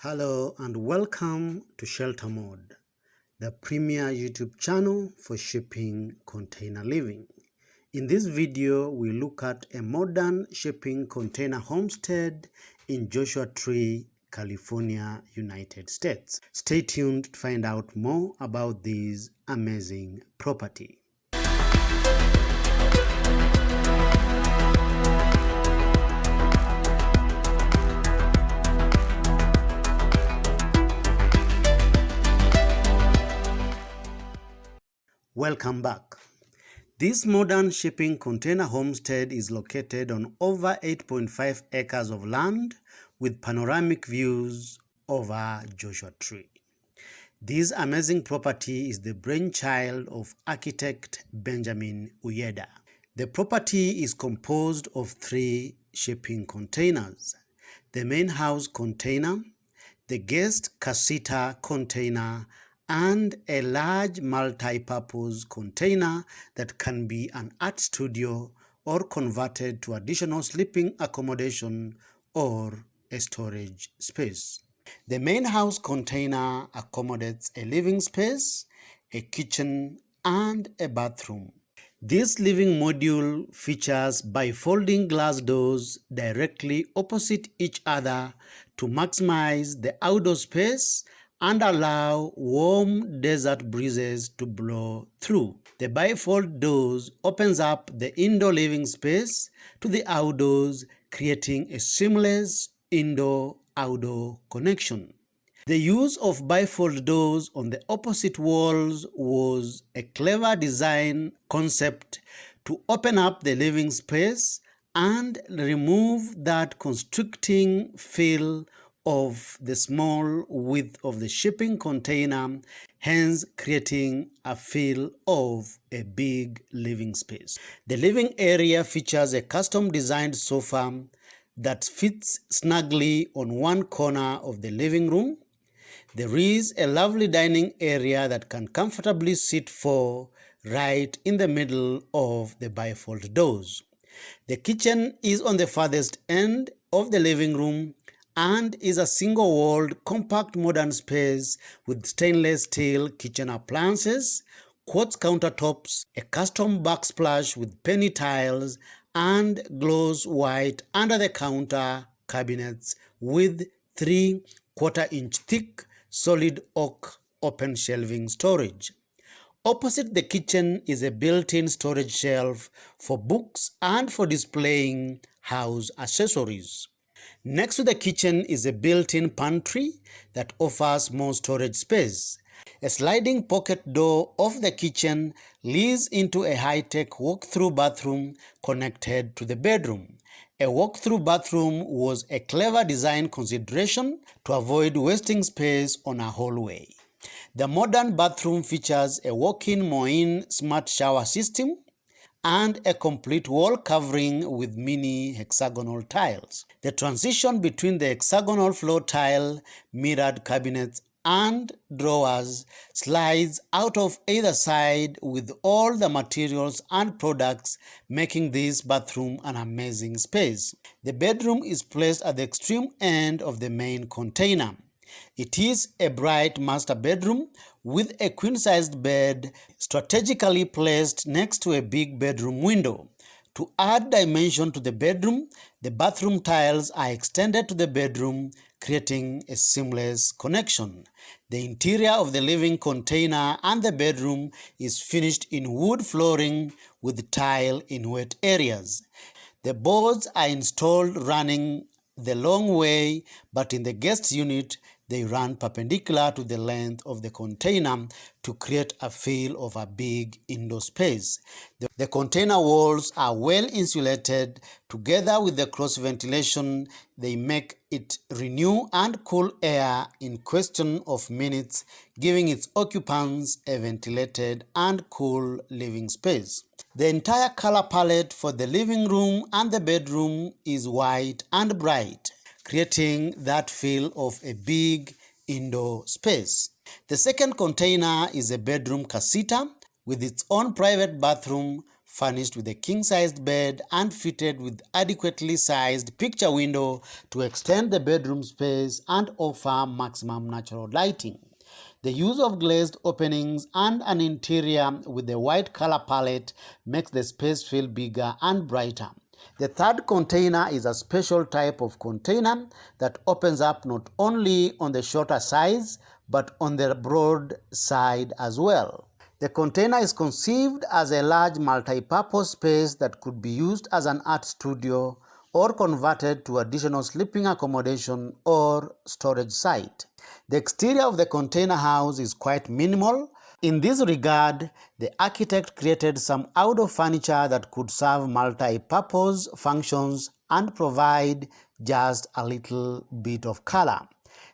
Hello and welcome to Shelter Mode, the premier YouTube channel for shipping container living. In this video, we look at a modern shipping container homestead in Joshua Tree, California, United States. Stay tuned to find out more about this amazing property. Welcome back. This modern shipping container homestead is located on over 8.5 acres of land with panoramic views over Joshua Tree. This amazing property is the brainchild of architect Benjamin Uyeda. The property is composed of 3 shipping containers: the main house container, the guest casita container, and a large multi-purpose container that can be an art studio or converted to additional sleeping accommodation or a storage space. The main house container accommodates a living space, a kitchen, and a bathroom. This living module features bifolding glass doors directly opposite each other to maximize the outdoor space and allow warm desert breezes to blow through. The bifold doors opens up the indoor living space to the outdoors, creating a seamless indoor-outdoor connection. The use of bifold doors on the opposite walls was a clever design concept to open up the living space and remove that constricting feel of the small width of the shipping container, hence creating a feel of a big living space. The living area features a custom-designed sofa that fits snugly on one corner of the living room. There is a lovely dining area that can comfortably sit 4 right in the middle of the bifold doors. The kitchen is on the farthest end of the living room and is a single-walled, compact modern space with stainless steel kitchen appliances, quartz countertops, a custom backsplash with penny tiles, and gloss white under-the-counter cabinets with 3/4-inch thick solid oak open shelving storage. Opposite the kitchen is a built-in storage shelf for books and for displaying house accessories. Next to the kitchen is a built-in pantry that offers more storage space. A sliding pocket door of the kitchen leads into a high-tech walk-through bathroom connected to the bedroom. A walk-through bathroom was a clever design consideration to avoid wasting space on a hallway. The modern bathroom features a walk-in Moin smart shower system and a complete wall covering with mini hexagonal tiles. The transition between the hexagonal floor tile, mirrored cabinets, and drawers slides out of either side with all the materials and products, making this bathroom an amazing space. The bedroom is placed at the extreme end of the main container. It is a bright master bedroom with a queen-sized bed strategically placed next to a big bedroom window. To add dimension to the bedroom, the bathroom tiles are extended to the bedroom, creating a seamless connection. The interior of the living container and the bedroom is finished in wood flooring with tile in wet areas. The boards are installed running the long way, but in the guest unit, they run perpendicular to the length of the container to create a feel of a big indoor space. The container walls are well insulated. Together with the cross ventilation, they make it renew and cool air in question of minutes, giving its occupants a ventilated and cool living space. The entire color palette for the living room and the bedroom is white and bright, creating that feel of a big indoor space. The second container is a bedroom casita with its own private bathroom furnished with a king-sized bed and fitted with adequately sized picture window to extend the bedroom space and offer maximum natural lighting. The use of glazed openings and an interior with a white color palette makes the space feel bigger and brighter. The third container is a special type of container that opens up not only on the shorter sides but on the broad side as well. The container is conceived as a large multi-purpose space that could be used as an art studio or converted to additional sleeping accommodation or storage site. The exterior of the container house is quite minimal. In this regard, the architect created some outdoor furniture that could serve multi-purpose functions and provide just a little bit of color.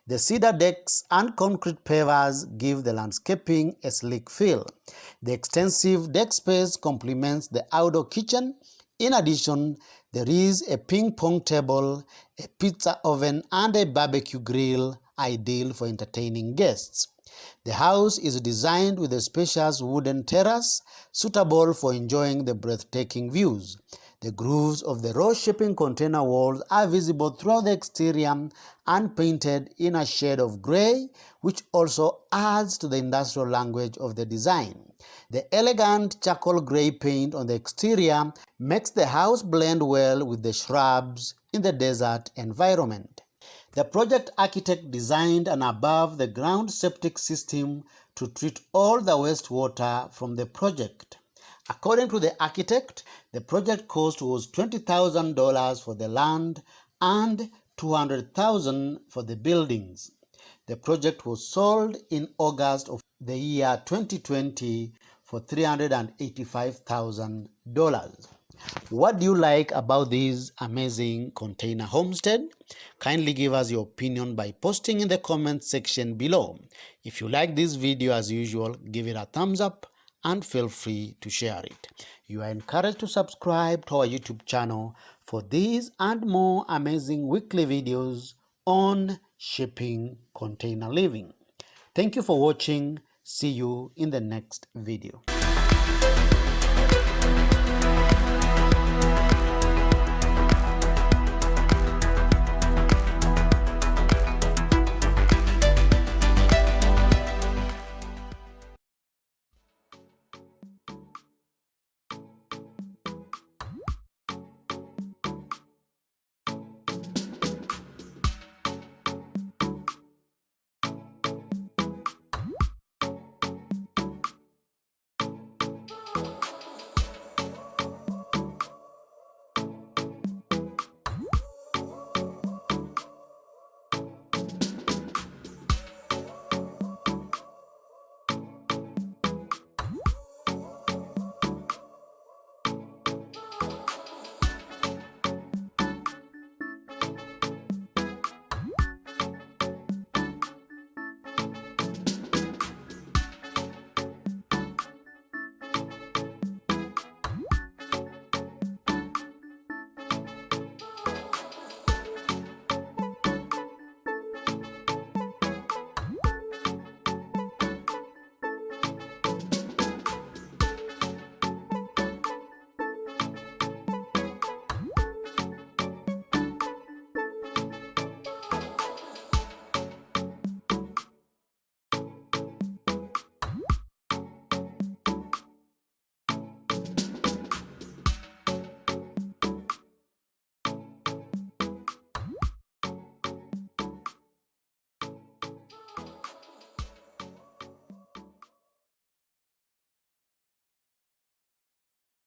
The cedar decks and concrete pavers give the landscaping a sleek feel. The extensive deck space complements the outdoor kitchen. In addition, there is a ping pong table, a pizza oven, and a barbecue grill, ideal for entertaining guests. The house is designed with a spacious wooden terrace, suitable for enjoying the breathtaking views. The grooves of the row shipping container walls are visible throughout the exterior and painted in a shade of gray, which also adds to the industrial language of the design. The elegant charcoal gray paint on the exterior makes the house blend well with the shrubs in the desert environment. The project architect designed an above-the-ground septic system to treat all the wastewater from the project. According to the architect, the project cost was $20,000 for the land and $200,000 for the buildings. The project was sold in August of the year 2020 for $385,000. What do you like about this amazing container homestead? Kindly give us your opinion by posting in the comment section below. If you like this video as usual, give it a thumbs up and feel free to share it. You are encouraged to subscribe to our YouTube channel for these and more amazing weekly videos on shipping container living. Thank you for watching. See you in the next video.